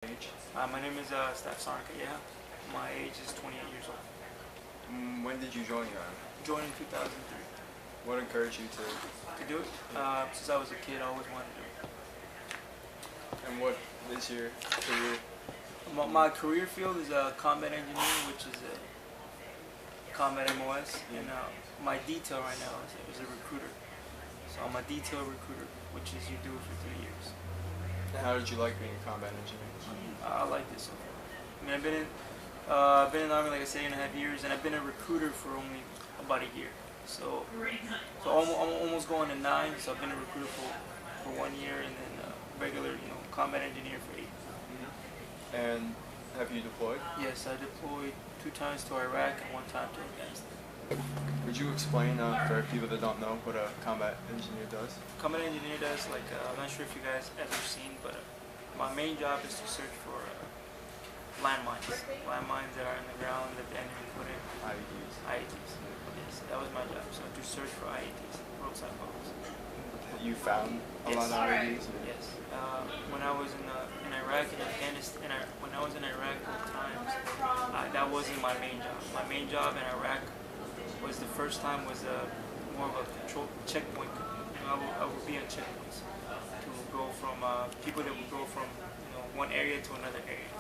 Age? My name is SSG CALLEJA. My age is 28 years old. When did you join the Army? Joined in 2003. What encouraged you To do it, since I was a kid, I always wanted to do it. and what is your career? My career field is combat engineering, which is a combat MOS, and my detail right now is a recruiter. So I'm a detail recruiter, which is you do it for 3 years. And how did you like being a combat engineer? I like this so far. I mean, I've been in the Army, like I say, 8.5 years, and I've been a recruiter for only about a year. So I'm almost going to 9. So I've been a recruiter for 1 year, and then regular, combat engineer for 8. And have you deployed? Yes, I deployed 2 times to Iraq and 1 time to Afghanistan. Could you explain for people that don't know what a combat engineer does? Combat engineer does, I'm not sure if you guys ever seen, but my main job is to search for landmines that are in the ground that the enemy put in. IEDs. IEDs. Yes, that was my job. So to search for IEDs, roadside bombs. You found a lot of IEDs? Yes. When I was in Iraq and Afghanistan, when I was in Iraq both times, that wasn't my main job. My main job in Iraq was the first time was more of a control checkpoint. I would be on checkpoints to go from people that would go from one area to another area.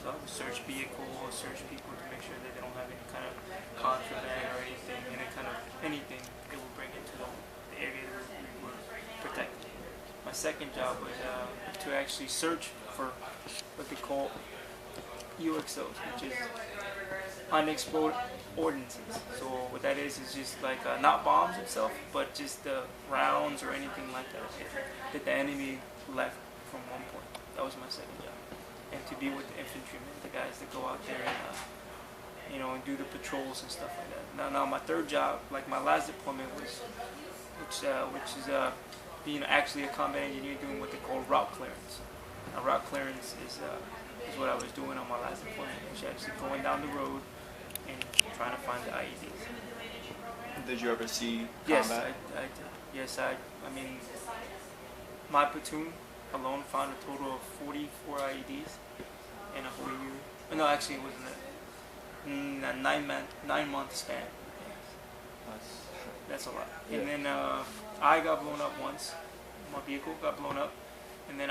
So I would search vehicles, search people to make sure that they don't have any kind of contraband or anything that would bring into the area that we were protecting. My second job was to actually search for what they call UXOs, which is unexploded ordnances. So what that is just like not bombs itself, but just rounds or anything like that the enemy left from one point. That was my second job, and to be with the infantrymen, the guys that go out there and do the patrols and stuff like that. Now my third job, like my last deployment was, which is being actually a combat engineer doing what they call route clearance. Now route clearance is what I was doing on my last deployment, which is actually going down the road and trying to find the IEDs. Did you ever see Yes, combat? I did. Yes, I mean, my platoon alone found a total of 44 IEDs in a whole year. No, actually, it was in a 9-month span. That's a lot. Yeah. And then I got blown up once. My vehicle got blown up, and then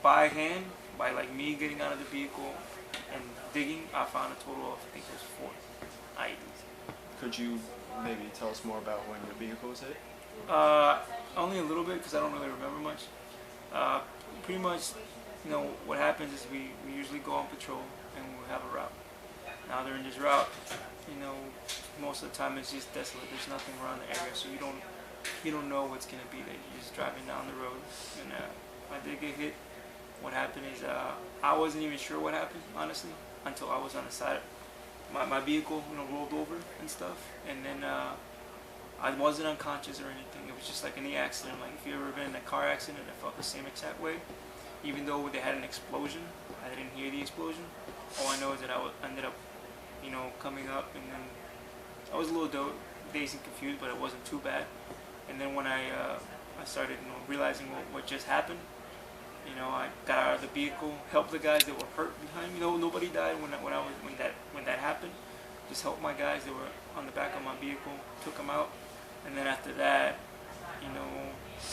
by hand, by like me getting out of the vehicle and digging, I found a total of, I think it was 4 IEDs. Could you maybe tell us more about when your vehicle was hit? Only a little bit because I don't really remember much. Pretty much, what happens is we usually go on patrol and we have a route. Now during this route, most of the time it's just desolate. There's nothing around the area, so you don't know what's gonna be there. You're just driving down the road, and I did get hit. What happened is I wasn't even sure what happened, honestly, until I was on the side. My vehicle, rolled over and stuff, and then I wasn't unconscious or anything. It was just like any accident. Like if you ever been in a car accident, I felt the same exact way. Even though they had an explosion, I didn't hear the explosion. All I know is that I ended up, coming up, and then I was a little dazed and confused, but it wasn't too bad. And then when I started, realizing what just happened, I got out of the vehicle, helped the guys that were hurt behind me. Nobody died when that happened. Just helped my guys that were on the back of my vehicle, took them out, and then after that,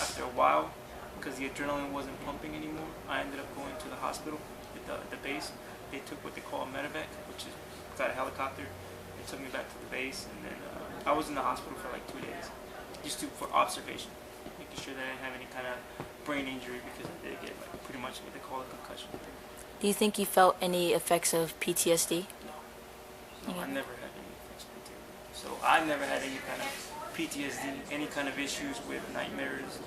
after a while, because the adrenaline wasn't pumping anymore, I ended up going to the hospital at the base. They took what they call a medevac, which is got a helicopter. They took me back to the base, and then I was in the hospital for like 2 days, just for observation, making sure that I didn't have any kind of brain injury, because I did get pretty much what they call a concussion. Do you think you felt any effects of PTSD? No, I never had any effects of PTSD. So I never had any kind of PTSD, any kind of issues with nightmares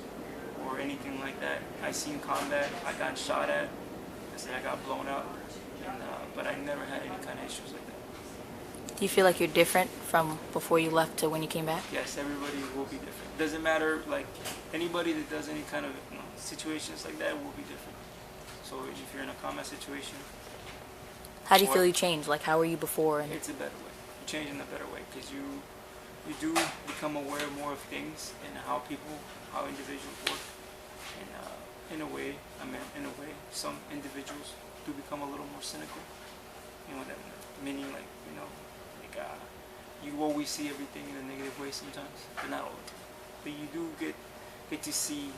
or anything like that. I seen combat, I got shot at, I got blown up, but I never had any kind of issues like that. Do you feel like you're different from before you left to when you came back? Yes, everybody will be different. Doesn't matter, like anybody that does any kind of situations like that will be different. So if you're in a combat situation, how do you feel you changed? Like, how were you before? And it's a better way. You change in a better way, because you do become aware more of things and how individuals work. And in a way, some individuals do become a little more cynical. You know, that meaning like, you know, like you always see everything in a negative way sometimes, but not all the time. But you do get to see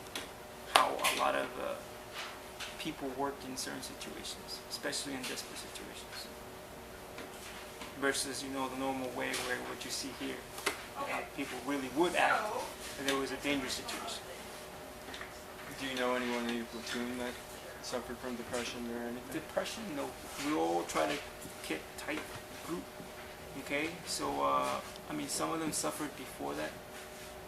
how a lot of people work in certain situations, especially in desperate situations, versus, you know, the normal way where what you see here, how people really would act if there was a dangerous situation. Do you know anyone in your platoon that suffered from depression or anything? Depression, no. We all try to get tight group. Okay, so I mean, some of them suffered before that.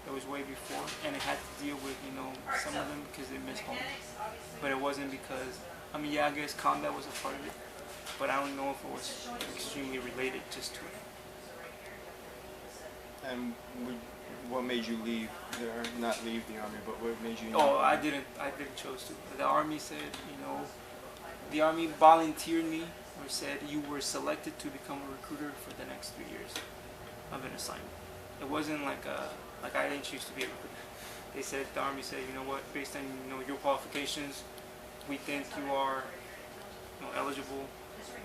It was way before, and it had to deal with, you know, some of them because they missed home. But it wasn't because, I mean, yeah, I guess combat was a part of it, but I don't know if it was extremely related just to it. And what made you leave, or not leave the army, but what made you? Oh, I didn't choose to. The army said, you know, the army volunteered me, or said you were selected to become a recruiter for the next 3 years of an assignment. It wasn't like I didn't choose to be a recruiter. They said, the army said, you know what, based on, you know, your qualifications, we think you are, you know, eligible,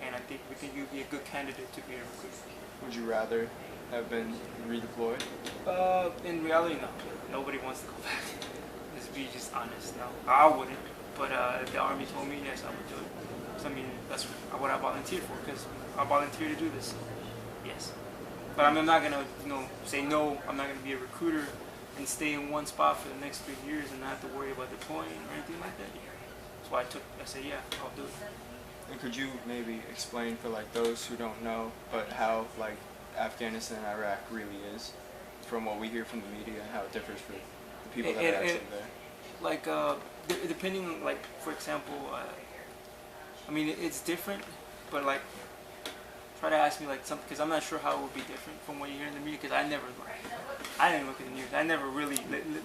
and we think you'd be a good candidate to be a recruiter. Would you rather have been redeployed? In reality, no. Nobody wants to go back. Let's be just honest. No, I wouldn't. But if the army told me, yes, I would do it. So, I mean, that's what I volunteered for, because I volunteered to do this. Yes. But I'm not gonna, you know, say no. I'm not gonna be a recruiter and stay in one spot for the next 3 years and not have to worry about deploying or anything like that. That's why I said, yeah, I'll do it. And could you maybe explain for like those who don't know, but how like Afghanistan and Iraq really is, from what we hear from the media, and how it differs for the people that are actually there? Like, depending on, like, for example, I mean, it's different, but like, try to ask me like something, because I'm not sure how it would be different from what you hear in the media, because I didn't look at the news. I never really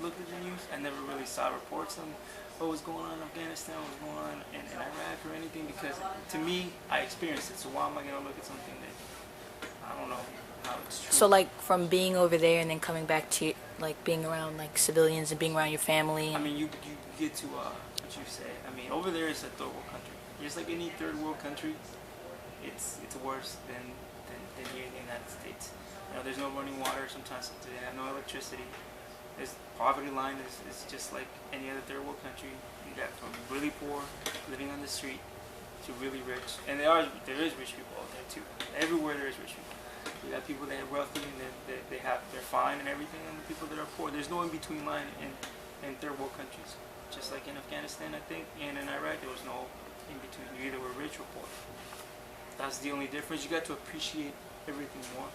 looked at the news. I never really saw reports on what was going on in Afghanistan, what was going on in Iraq or anything, because to me, I experienced it, so why am I going to look at something that I don't know how it's true? So like from being over there and then coming back to like being around like civilians and being around your family. I mean, you get to what you say. I mean, over there is a third world country. Just like any third world country, it's worse than here in the United States. You know, there's no running water. Sometimes they have no electricity. This poverty line is just like any other third world country. You got from really poor, living on the street, to really rich. And there is rich people out there too. Everywhere there is rich people. You got people that are wealthy and they're fine and everything, and the people that are poor. There's no in between line in third world countries. Just like in Afghanistan, I think, and in Iraq, there was no in between. You either were rich or poor. That's the only difference. You got to appreciate everything more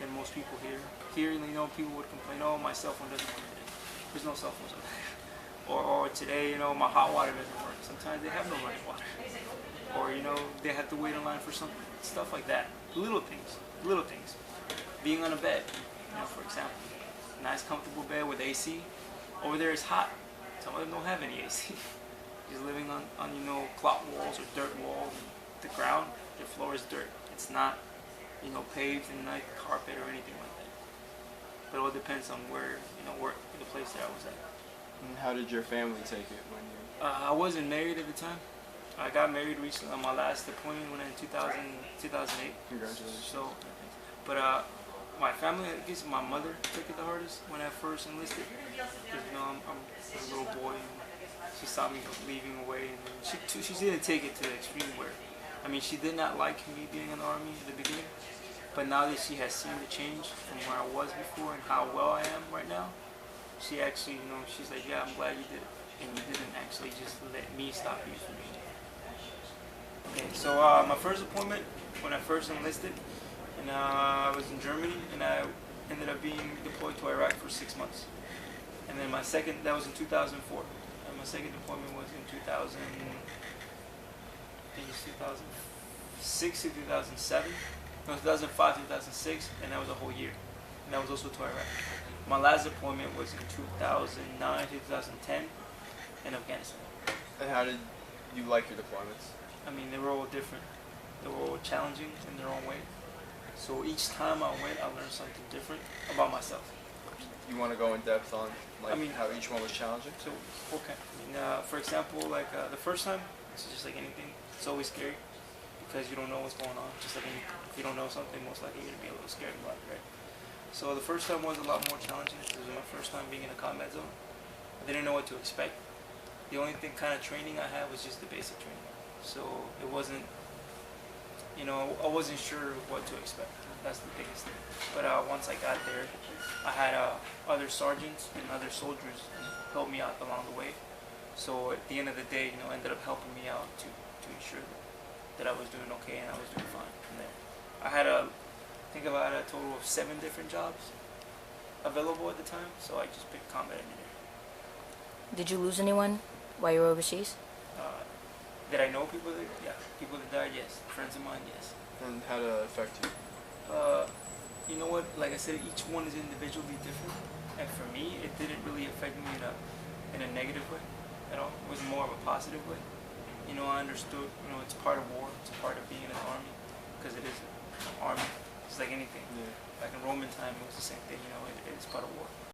than most people here. Here, you know, people would complain, oh, my cell phone doesn't work today. There's no cell phones over there. Or today, you know, my hot water doesn't work. Sometimes they have no running water. Or, you know, they have to wait in line for something. Stuff like that. Little things. Little things. Being on a bed, you know, for example. Nice, comfortable bed with AC. Over there it's hot. Some of them don't have any AC. Just living on you know, cloth walls or dirt walls. The ground, the floor is dirt. It's not, you know, paved and not carpet or anything like that. But it all depends on where, you know, where the place that I was at. And how did your family take it when you? I wasn't married at the time. I got married recently on my last deployment when in 2008. Congratulations. So, but my family, I guess my mother took it the hardest when I first enlisted. Because, you know, I'm a little boy, and she saw me leaving away, and she didn't take it to the extreme where, I mean, she did not like me being in the army at the beginning. But now that she has seen the change from where I was before and how well I am right now, she actually, you know, she's like, yeah, I'm glad you did it. And you didn't actually just let me stop you from doing it. Okay, so my first appointment, when I first enlisted, and I was in Germany, and I ended up being deployed to Iraq for 6 months. And then my second, that was in 2004. And my second deployment was in 2006 to 2007. No, 2005 to 2006, and that was a whole year. And that was also to Iraq. My last deployment was in 2009 to 2010 in Afghanistan. And how did you like your deployments? I mean, they were all different. They were all challenging in their own way. So each time I went, I learned something different about myself. You want to go in depth on like, I mean, how each one was challenging? So, okay. I mean, for example, like the first time, it's just like anything. It's always scary because you don't know what's going on. Just like if you don't know something, most likely you're gonna be a little scared about it, right? So the first time was a lot more challenging because it was my first time being in a combat zone. I didn't know what to expect. The only thing kind of training I had was just the basic training. So it wasn't, I wasn't sure what to expect. That's the biggest thing. But once I got there, I had other sergeants and other soldiers help me out along the way. So at the end of the day, ended up helping me out to ensure that I was doing okay and I was doing fine from there. I think about a total of 7 different jobs available at the time, so I just picked combat engineer. Did you lose anyone while you were overseas? Did I know people that? Yeah, people that died. Yes, friends of mine. Yes. And how did that affect you? You know what? Like I said, each one is individually different, and for me, it didn't really affect me in a negative way at all. It was more of a positive way. I understood. It's part of war. It's a part of being in the army, because it is an army. It's like anything. Yeah. Like in Roman time, it was the same thing. It's part of war.